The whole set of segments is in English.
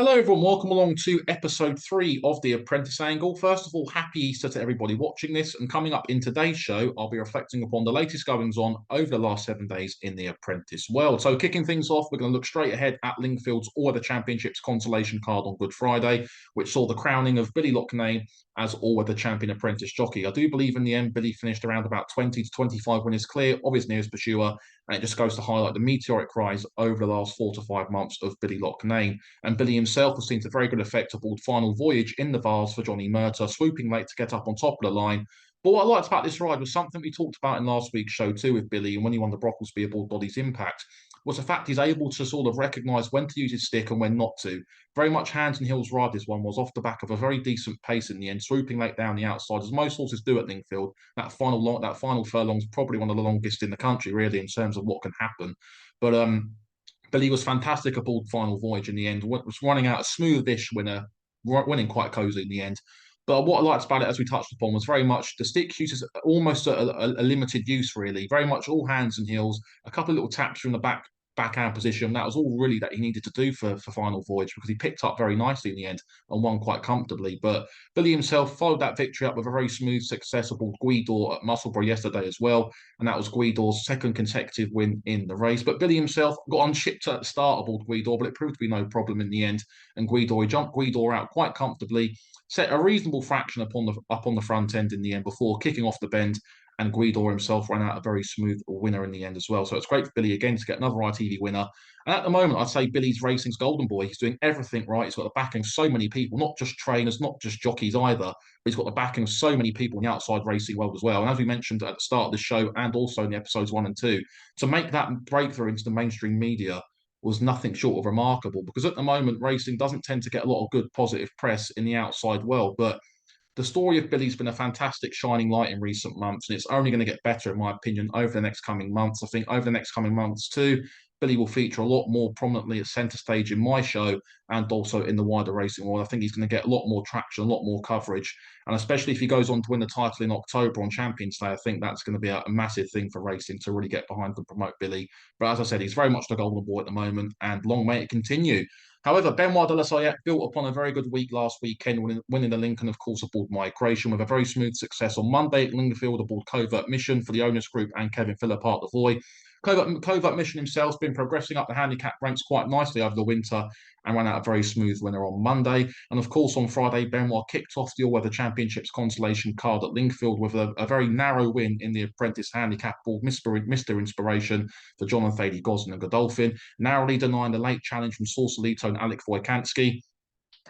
Hello, everyone. Welcome along to episode 3 of the Apprentice Angle. First of all, happy Easter to everybody watching this. And coming up in today's show, I'll be reflecting upon the latest goings on over the last 7 days in the Apprentice world. So, kicking things off, we're going to look straight ahead at Lingfield's All-Weather Championships consolation card on Good Friday, which saw the crowning of Billy Loughnane as All-Weather Champion Apprentice jockey. I do believe in the end, Billy finished around about 20 to 25 winners clear of his nearest pursuer. And it just goes to highlight the meteoric rise over the last 4 to 5 months of Billy Loughnane. And Billy himself has seen a very good effect aboard Final Voyage in the Vase for Johnny Murtagh, swooping late to get up on top of the line. But what I liked about this ride was something we talked about in last week's show too with Billy, and when he won the Brocklesby aboard Body's Impact, was the fact he's able to sort of recognise when to use his stick and when not to. Very much hands and heels ride this one was off the back of a very decent pace in the end, swooping late down the outside, as most horses do at Lingfield. That final furlong is probably one of the longest in the country, really, in terms of what can happen. But Billy was fantastic aboard Final Voyage in the end, was running out a smoothish winner, winning quite cosily in the end. But what I liked about it, as we touched upon, was very much the stick use is almost a limited use, really. Very much all hands and heels, a couple of little taps from the backhand position. That was all really that he needed to do for Final Voyage, because he picked up very nicely in the end and won quite comfortably. But Billy himself followed that victory up with a very smooth, successful Guidor at Musselburgh yesterday as well. And that was Guidor's second consecutive win in the race. But Billy himself got unshipped at the start aboard Guidor, but it proved to be no problem in the end. And he jumped Guidor out quite comfortably, set a reasonable fraction up on the front end in the end before kicking off the bend, and Guidor himself ran out a very smooth winner in the end as well. So it's great for Billy again to get another ITV winner. And at the moment, I'd say Billy's racing's golden boy. He's doing everything right. He's got the backing of so many people, not just trainers, not just jockeys either, but he's got the backing of so many people in the outside racing world as well. And as we mentioned at the start of the show and also in the episodes 1 and 2, to make that breakthrough into the mainstream media was nothing short of remarkable, because at the moment racing doesn't tend to get a lot of good positive press in the outside world. But the story of Billy's been a fantastic shining light in recent months, and it's only going to get better, in my opinion, over the next coming months. I think over the next coming months too, Billy will feature a lot more prominently at centre stage in my show and also in the wider racing world. I think he's going to get a lot more traction, a lot more coverage, and especially if he goes on to win the title in October on Champions Day, I think that's going to be a massive thing for racing to really get behind and promote Billy. But as I said, he's very much the golden boy at the moment, and long may it continue. However, Benoit de la Saillette built upon a very good week last weekend, winning the Lincoln, of course, aboard Migration, with a very smooth success on Monday at Lingfield aboard Covert Mission for the owners group and Kevin Phillipart, the boy. Covert Mission himself has been progressing up the handicap ranks quite nicely over the winter and ran out a very smooth winner on Monday. And of course, on Friday, Benoit kicked off the All-Weather Championships consolation card at Lingfield with a very narrow win in the Apprentice handicap called Mr. Inspiration for John and Thady Gosling and Godolphin, narrowly denying the late challenge from Sausalito and Alec Wojkanski.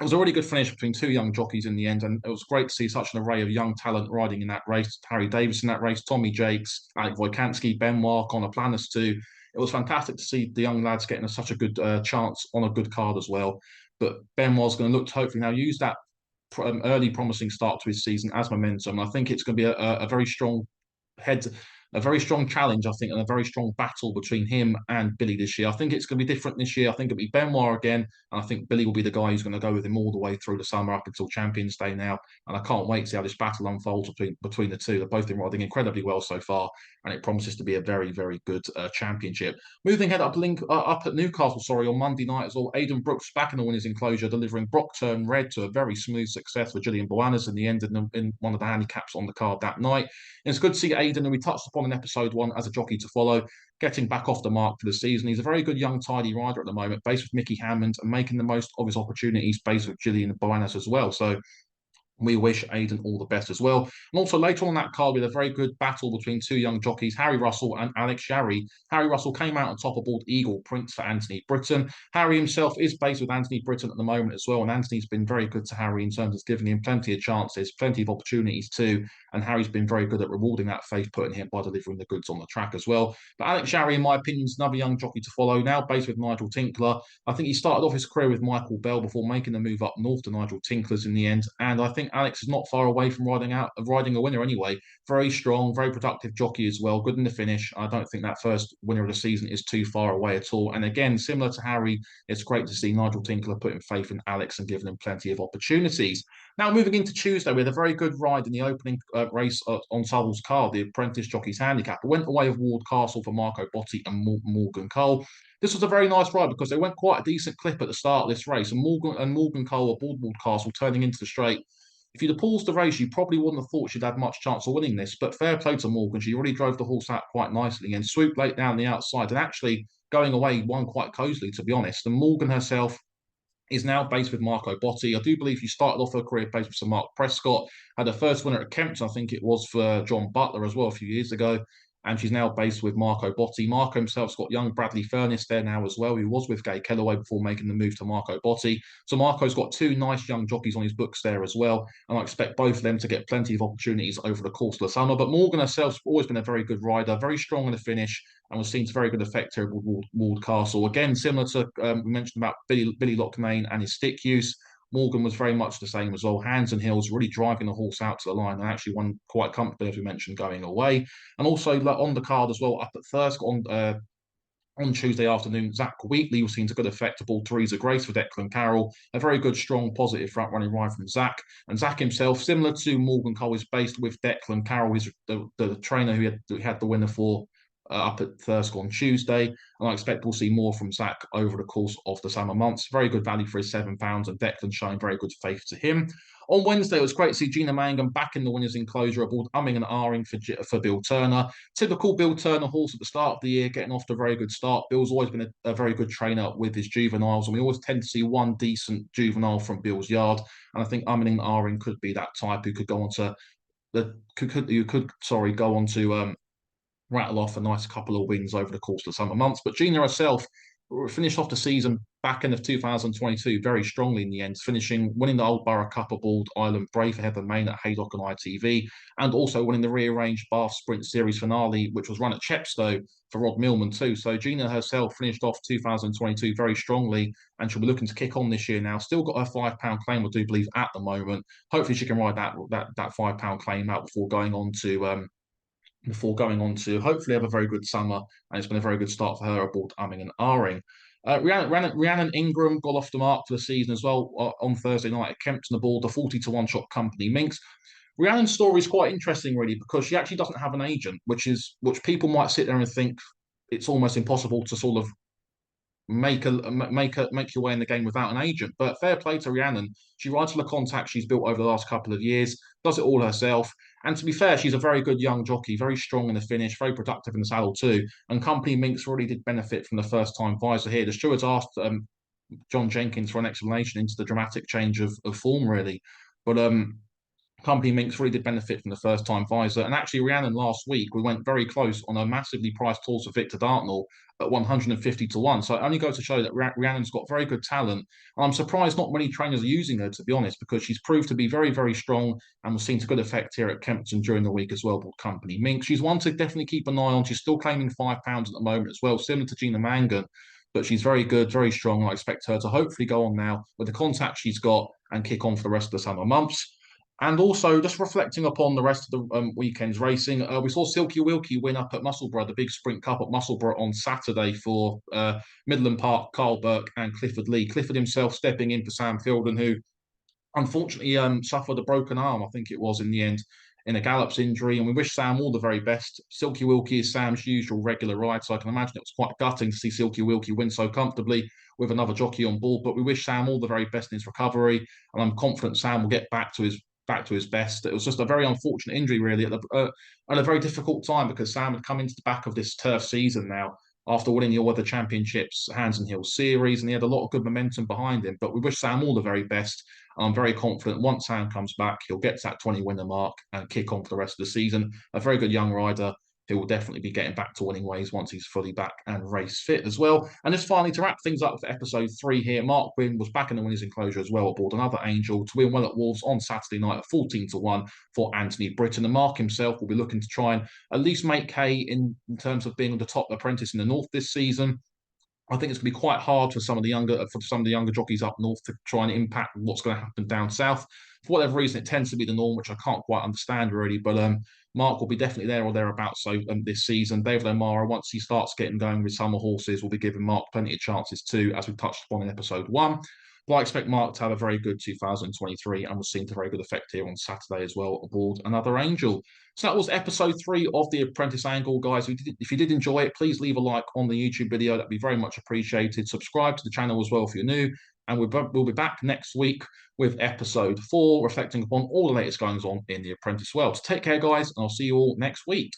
It was a really good finish between two young jockeys in the end, and it was great to see such an array of young talent riding in that race. Harry Davis in that race, Tommy Jakes, Alec Wojkanski, Benoit, Connor Planis too. It was fantastic to see the young lads getting such a good chance on a good card as well. But Benoit's going to look to hopefully now use that early promising start to his season as momentum. I think it's going to be a very strong head a very strong challenge, I think, and a very strong battle between him and Billy this year. I think it's going to be different this year. I think it'll be Benoit again, and I think Billy will be the guy who's going to go with him all the way through the summer up until Champions Day now. And I can't wait to see how this battle unfolds between the two. They've both been riding incredibly well so far, and it promises to be a very, very good championship. Moving head up at Newcastle, on Monday night as well. Aiden Brookes back in the winners' enclosure, delivering Brock Turn Red to a very smooth success for Gillian Boanas in the end in one of the handicaps on the card that night. And it's good to see Aiden, who we touched upon in episode 1 as a jockey to follow, getting back off the mark for the season. He's a very good young tidy rider at the moment, based with Mickey Hammond and making the most of his opportunities, based with Gillian Boanas as well. So we wish Aiden all the best as well. And also later on that card, we had a very good battle between two young jockeys, Harry Russell and Alex Jary. Harry Russell came out on top aboard Eagle Prince for Anthony Britton. Harry himself is based with Anthony Britton at the moment as well, and Anthony's been very good to Harry in terms of giving him plenty of chances, plenty of opportunities too. And Harry's been very good at rewarding that faith put in him by delivering the goods on the track as well. But Alex Jary, in my opinion, is another young jockey to follow, now based with Nigel Tinkler. I think he started off his career with Michael Bell before making the move up north to Nigel Tinkler's in the end. And I think Alex is not far away from riding a winner anyway. Very strong, very productive jockey as well. Good in the finish. I don't think that first winner of the season is too far away at all. And again, similar to Harry, it's great to see Nigel Tinkler putting faith in Alex and giving him plenty of opportunities. Now, moving into Tuesday, we had a very good ride in the opening race on Southwell's card, the Apprentice Jockey's Handicap. It went away with Ward Castle for Marco Botti and Morgan Cole. this was a very nice ride because they went quite a decent clip at the start of this race, and Morgan Cole or Boardwalk Castle turning into the straight. If you'd have paused the race, you probably wouldn't have thought she'd had much chance of winning this. But fair play to Morgan, she already drove the horse out quite nicely and swooped late down the outside, and actually going away won quite cosily, to be honest. And Morgan herself is now based with Marco Botti. I do believe she started off her career based with Sir Mark Prescott, had her first winner at Kempton, I think it was for John Butler as well a few years ago. And she's now based with Marco Botti. Marco himself's got young Bradley Furness there now as well, who was with Gay Kellaway before making the move to Marco Botti. So Marco's got two nice young jockeys on his books there as well. And I expect both of them to get plenty of opportunities over the course of the summer. But Morgan herself's always been a very good rider, very strong in the finish, and was seen to very good effect here at Ward Castle. Again, similar to we mentioned about Billy Loughnane and his stick use. Morgan was very much the same as well. Hands and heels, really driving the horse out to the line and actually won quite comfortably, as we mentioned, going away. And also on the card as well, up at Thirsk on Tuesday afternoon, Zak Wheatley was seen to good effect aboard Teresa Grace for Declan Carroll. A very good, strong, positive front-running ride from Zak. And Zak himself, similar to Morgan Cole, is based with Declan Carroll, the trainer who had the winner for up at Thirsk on Tuesday. And I expect we'll see more from Zak over the course of the summer months. Very good value for his £7, and Declan showing very good faith to him. On Wednesday, it was great to see Gina Mangan back in the winner's enclosure aboard Umming and Ahring for Bill Turner. Typical Bill Turner horse at the start of the year, getting off to a very good start. Bill's always been a very good trainer with his juveniles, and we always tend to see one decent juvenile from Bill's yard. And I think Umming and Ahring could be that type who could go on to go on to rattle off a nice couple of wins over the course of the summer months. But Gina herself finished off the season back end of 2022 very strongly in the end, winning the Old Borough Cup aboard Island Brave ahead of Main at Haydock and ITV, and also winning the rearranged Bath Sprint Series finale, which was run at Chepstow for Rod Millman too. So Gina herself finished off 2022 very strongly, and she'll be looking to kick on this year now. Still got her £5 claim, I do believe, at the moment. Hopefully she can ride that £5 claim out before going on to hopefully have a very good summer, and it's been a very good start for her aboard Umming and Ahring. Rhianin Ingram got off the mark for the season as well on Thursday night at Kempton aboard the 40-1 shot Company Minx. Rhiannon's story is quite interesting, really, because she actually doesn't have an agent, which people might sit there and think it's almost impossible to sort of make your way in the game without an agent. But fair play to Rhiannon. She rides for the contacts she's built over the last couple of years, does it all herself. And to be fair, she's a very good young jockey, very strong in the finish, very productive in the saddle too. And Company Minx really did benefit from the first-time visor here. The stewards asked John Jenkins for an explanation into the dramatic change of form, really. But Company Minx really did benefit from the first-time visor. And actually, Rhiannon last week, we went very close on a massively priced horse of Victor Dartnell at 150-1. So it only goes to show that Rhiannon's got very good talent. And I'm surprised not many trainers are using her, to be honest, because she's proved to be very, very strong and was seen to good effect here at Kempton during the week as well, with Company Minx. She's one to definitely keep an eye on. She's still claiming £5 at the moment as well, similar to Gina Mangan. But she's very good, very strong. I expect her to hopefully go on now with the contact she's got and kick on for the rest of the summer months. And also, just reflecting upon the rest of the weekend's racing, we saw Silky Wilkie win up at Musselburgh, the big sprint cup at Musselburgh on Saturday for Midland Park, Carl Burke and Clifford Lee. Clifford himself stepping in for Sam Fielden, who unfortunately suffered a broken arm, I think it was in the end, in a gallops injury. And we wish Sam all the very best. Silky Wilkie is Sam's usual regular ride, so I can imagine it was quite gutting to see Silky Wilkie win so comfortably with another jockey on board. But we wish Sam all the very best in his recovery, and I'm confident Sam will get back to his best. It was just a very unfortunate injury, really, at a very difficult time, because Sam had come into the back of this turf season now after winning the All-Weather Championships Hands and Hills Series, and he had a lot of good momentum behind him. But we wish Sam all the very best. I'm very confident once Sam comes back, he'll get to that 20-winner mark and kick on for the rest of the season. A very good young rider who will definitely be getting back to winning ways once he's fully back and race fit as well. And just finally, to wrap things up for episode 3 here, Mark Wynn was back in the winner's enclosure as well aboard another Angel to win well at Wolves on Saturday night at 14-1 for Anthony Britton. And Mark himself will be looking to try and at least make hay in terms of being the top apprentice in the North this season. I think it's going to be quite hard for some of the younger jockeys up north to try and impact what's going to happen down south. For whatever reason, it tends to be the norm, which I can't quite understand really. But Mark will be definitely there or thereabouts. So this season, David O'Mara, once he starts getting going with summer horses, will be giving Mark plenty of chances too, as we touched upon in episode 1. But I expect Mark to have a very good 2023 and was seen to very good effect here on Saturday as well aboard another Angel. So that was episode 3 of the Apprentice Angle, guys. If you did enjoy it, please leave a like on the YouTube video. That'd be very much appreciated. Subscribe to the channel as well if you're new. And we'll be back next week with episode 4, reflecting upon all the latest goings on in the Apprentice world. So take care, guys, and I'll see you all next week.